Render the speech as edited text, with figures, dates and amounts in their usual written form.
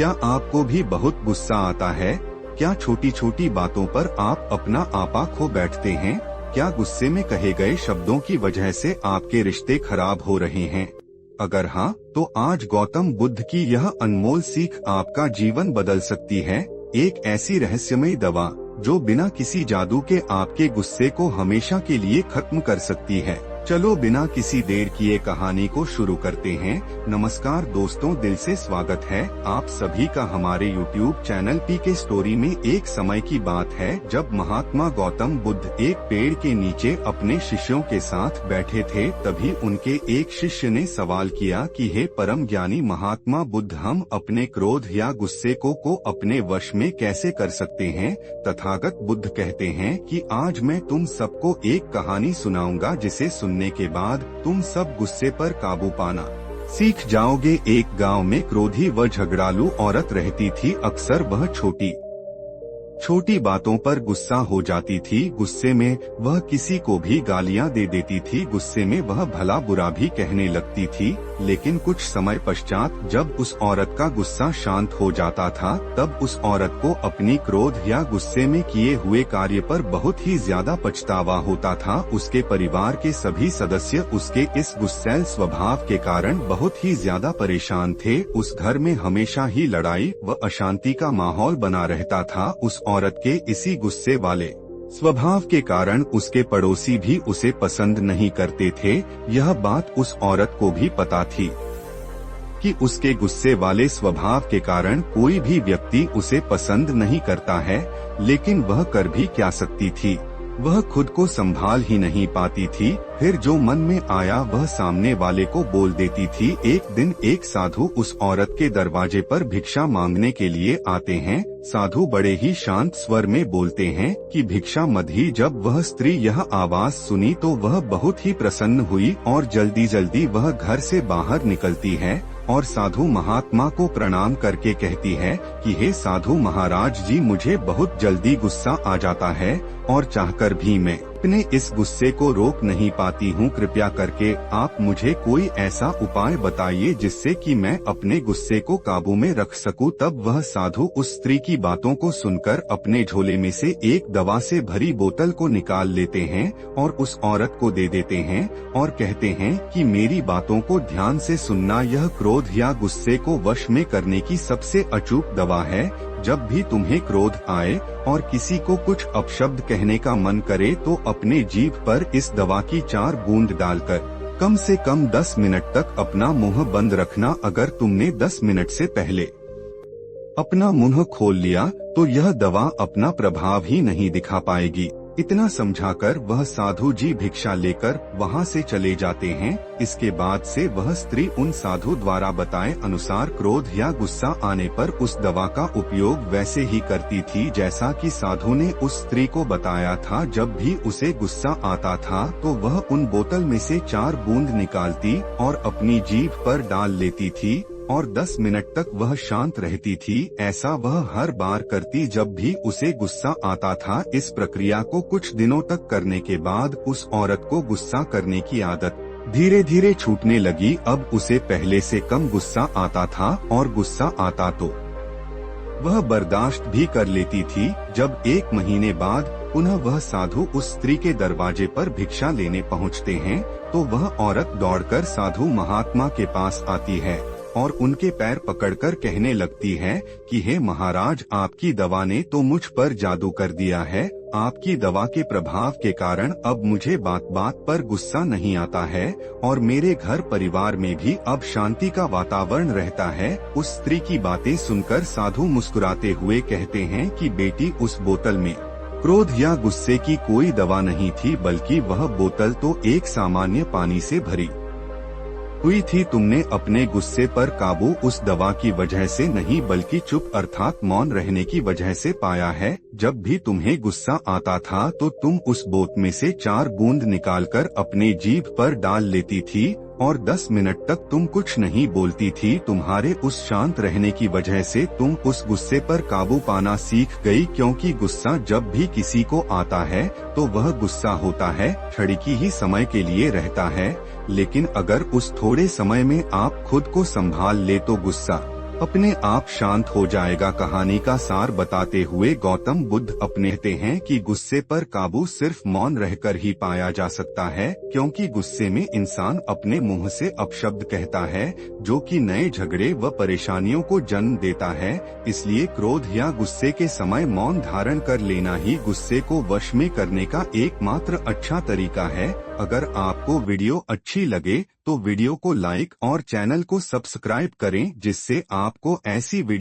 क्या आपको भी बहुत गुस्सा आता है? क्या छोटी छोटी बातों पर आप अपना आपा खो बैठते हैं? क्या गुस्से में कहे गए शब्दों की वजह से आपके रिश्ते खराब हो रहे हैं? अगर हाँ, तो आज गौतम बुद्ध की यह अनमोल सीख आपका जीवन बदल सकती है। एक ऐसी रहस्यमयी दवा जो बिना किसी जादू के आपके गुस्से को हमेशा के लिए खत्म कर सकती है। चलो बिना किसी देर किए कहानी को शुरू करते हैं। नमस्कार दोस्तों, दिल से स्वागत है आप सभी का हमारे YouTube चैनल पीके स्टोरी में। एक समय की बात है जब महात्मा गौतम बुद्ध एक पेड़ के नीचे अपने शिष्यों के साथ बैठे थे। तभी उनके एक शिष्य ने सवाल किया कि हे परम ज्ञानी महात्मा बुद्ध, हम अपने क्रोध या गुस्से को अपने वश में कैसे कर सकते हैं? तथागत बुद्ध कहते हैं कि आज मैं तुम सबको एक कहानी सुनाऊंगा जिसे सुनने के बाद तुम सब गुस्से पर काबू पाना सीख जाओगे। एक गांव में क्रोधी व झगड़ालू औरत रहती थी। अक्सर वह छोटी छोटी बातों पर गुस्सा हो जाती थी। गुस्से में वह किसी को भी गालियां दे देती थी। गुस्से में वह भला बुरा भी कहने लगती थी। लेकिन कुछ समय पश्चात जब उस औरत का गुस्सा शांत हो जाता था, तब उस औरत को अपनी क्रोध या गुस्से में किए हुए कार्य पर बहुत ही ज्यादा पछतावा होता था। उसके परिवार के सभी सदस्य उसके इस गुस्सैल स्वभाव के कारण बहुत ही ज्यादा परेशान थे। उस घर में हमेशा ही लड़ाई व अशांति का माहौल बना रहता था। उस औरत के इसी गुस्से वाले स्वभाव के कारण उसके पड़ोसी भी उसे पसंद नहीं करते थे। यह बात उस औरत को भी पता थी कि उसके गुस्से वाले स्वभाव के कारण कोई भी व्यक्ति उसे पसंद नहीं करता है। लेकिन वह कर भी क्या सकती थी? वह खुद को संभाल ही नहीं पाती थी। फिर जो मन में आया वह सामने वाले को बोल देती थी। एक दिन एक साधु उस औरत के दरवाजे पर भिक्षा मांगने के लिए आते हैं। साधु बड़े ही शांत स्वर में बोलते हैं कि भिक्षा मधी। जब वह स्त्री यह आवाज सुनी तो वह बहुत ही प्रसन्न हुई और जल्दी जल्दी वह घर से बाहर निकलती है और साधु महात्मा को प्रणाम करके कहती है कि हे साधु महाराज जी, मुझे बहुत जल्दी गुस्सा आ जाता है और चाहकर भी मैं अपने इस गुस्से को रोक नहीं पाती हूँ। कृपया करके आप मुझे कोई ऐसा उपाय बताइए जिससे कि मैं अपने गुस्से को काबू में रख सकूं। तब वह साधु उस स्त्री की बातों को सुनकर अपने झोले में से एक दवा से भरी बोतल को निकाल लेते हैं और उस औरत को दे देते हैं और कहते हैं कि मेरी बातों को ध्यान से सुनना। यह क्रोध या गुस्से को वश में करने की सबसे अचूक दवा है। जब भी तुम्हें क्रोध आए और किसी को कुछ अपशब्द कहने का मन करे तो अपने जीभ पर इस दवा की 4 बूंद डालकर कम से कम 10 मिनट तक अपना मुंह बंद रखना। अगर तुमने 10 मिनट से पहले अपना मुंह खोल लिया तो यह दवा अपना प्रभाव ही नहीं दिखा पाएगी। इतना समझाकर वह साधु जी भिक्षा लेकर वहां से चले जाते हैं। इसके बाद से वह स्त्री उन साधु द्वारा बताए अनुसार क्रोध या गुस्सा आने पर उस दवा का उपयोग वैसे ही करती थी जैसा कि साधु ने उस स्त्री को बताया था। जब भी उसे गुस्सा आता था तो वह उन बोतल में से 4 बूंद निकालती और अपनी जीभ पर डाल लेती थी और 10 मिनट तक वह शांत रहती थी। ऐसा वह हर बार करती जब भी उसे गुस्सा आता था। इस प्रक्रिया को कुछ दिनों तक करने के बाद उस औरत को गुस्सा करने की आदत धीरे धीरे छूटने लगी। अब उसे पहले से कम गुस्सा आता था और गुस्सा आता तो वह बर्दाश्त भी कर लेती थी। जब 1 महीने बाद पुनः वह साधु उस स्त्री के दरवाजे पर भिक्षा लेने पहुँचते हैं तो वह औरत दौड़कर साधु महात्मा के पास आती है और उनके पैर पकड़कर कहने लगती है कि हे महाराज, आपकी दवा ने तो मुझ पर जादू कर दिया है। आपकी दवा के प्रभाव के कारण अब मुझे बात बात पर गुस्सा नहीं आता है और मेरे घर परिवार में भी अब शांति का वातावरण रहता है। उस स्त्री की बातें सुनकर साधु मुस्कुराते हुए कहते हैं कि बेटी, उस बोतल में क्रोध या गुस्से की कोई दवा नहीं थी, बल्कि वह बोतल तो एक सामान्य पानी से भरी हुई थी। तुमने अपने गुस्से पर काबू उस दवा की वजह से नहीं बल्कि चुप अर्थात मौन रहने की वजह से पाया है। जब भी तुम्हें गुस्सा आता था तो तुम उस बोतल में से 4 बूंद निकालकर अपने जीभ पर डाल लेती थी और 10 मिनट तक तुम कुछ नहीं बोलती थी। तुम्हारे उस शांत रहने की वजह से तुम उस गुस्से पर काबू पाना सीख गई, क्योंकि गुस्सा जब भी किसी को आता है तो वह गुस्सा होता है, क्षणिक ही समय के लिए रहता है। लेकिन अगर उस थोड़े समय में आप खुद को संभाल ले तो गुस्सा अपने आप शांत हो जाएगा। कहानी का सार बताते हुए गौतम बुद्ध अपनेते हैं कि गुस्से पर काबू सिर्फ मौन रहकर ही पाया जा सकता है, क्योंकि गुस्से में इंसान अपने मुंह से अपशब्द कहता है, जो कि नए झगड़े व परेशानियों को जन्म देता है। इसलिए क्रोध या गुस्से के समय मौन धारण कर लेना ही गुस्से को वश में करने का एकमात्र अच्छा तरीका है। अगर आपको वीडियो अच्छी लगे तो वीडियो को लाइक और चैनल को सब्सक्राइब करें, जिससे आपको ऐसी वीडियो